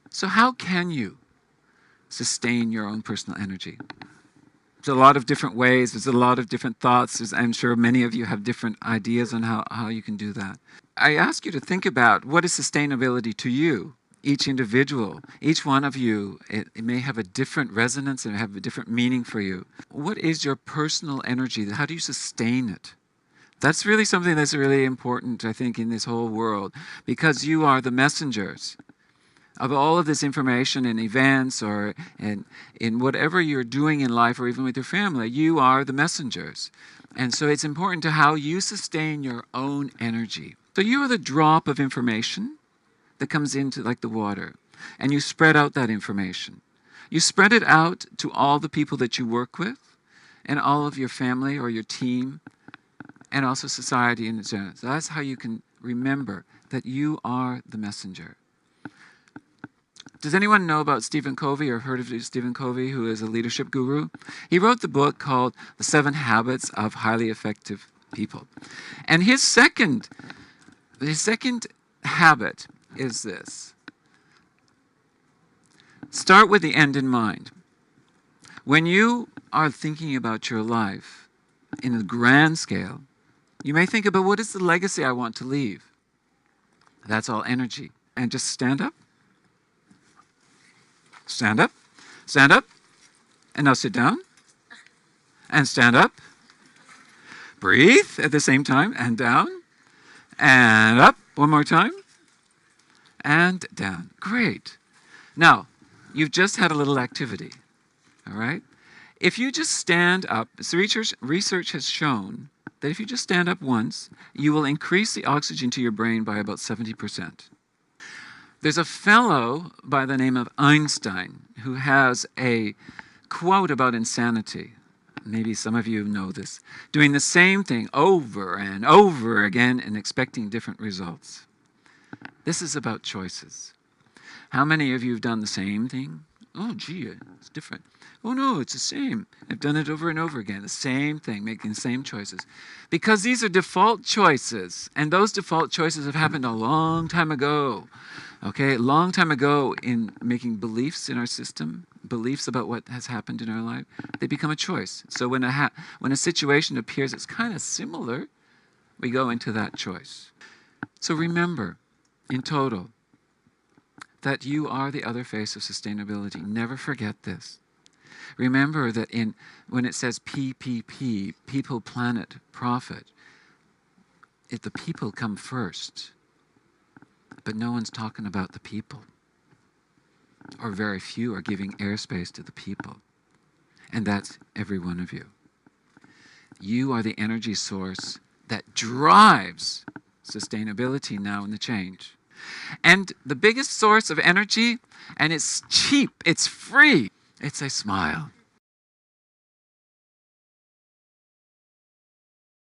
So how can you sustain your own personal energy? There's a lot of different ways. There's a lot of different thoughts. I'm sure many of you have different ideas on how you can do that. I ask you to think about what is sustainability to you. Each individual, each one of you, it may have a different resonance and have a different meaning for you. What is your personal energy? How do you sustain it? That's really something that's really important, I think, in this whole world, because you are the messengers of all of this information and events, or in whatever you're doing in life, or even with your family. You are the messengers. And so it's important to how you sustain your own energy. So you are the drop of information that comes into like the water, and you spread out that information. You spread it out to all the people that you work with, and all of your family or your team, and also society in general. So that's how you can remember that you are the messenger. Does anyone know about Stephen Covey or heard of Stephen Covey, who is a leadership guru? He wrote the book called The 7 Habits of Highly Effective People. And his second habit is this. Start with the end in mind. When you are thinking about your life in a grand scale, you may think about, what is the legacy I want to leave? That's all energy. And just stand up. Stand up. Stand up. And now sit down. And stand up. Breathe at the same time. And down. And up. One more time. And down. Great. Now, you've just had a little activity. All right? If you just stand up, so research has shown that if you just stand up once, you will increase the oxygen to your brain by about 70%. There's a fellow by the name of Einstein who has a quote about insanity. Maybe some of you know this. Doing the same thing over and over again and expecting different results. This is about choices. How many of you have done the same thing? Oh, gee, it's different. Oh, no, it's the same. I've done it over and over again. The same thing, making the same choices. Because these are default choices, and those default choices have happened a long time ago. Okay, a long time ago in making beliefs in our system, beliefs about what has happened in our life, they become a choice. So when a situation appears that's kind of similar, we go into that choice. So remember, in total, that you are the other face of sustainability. Never forget this. Remember that when it says PPP, people, planet, profit, the people come first. But no one's talking about the people. Or very few are giving airspace to the people. And that's every one of you. You are the energy source that drives sustainability now in the change. And the biggest source of energy, and it's cheap, it's free, it's a smile.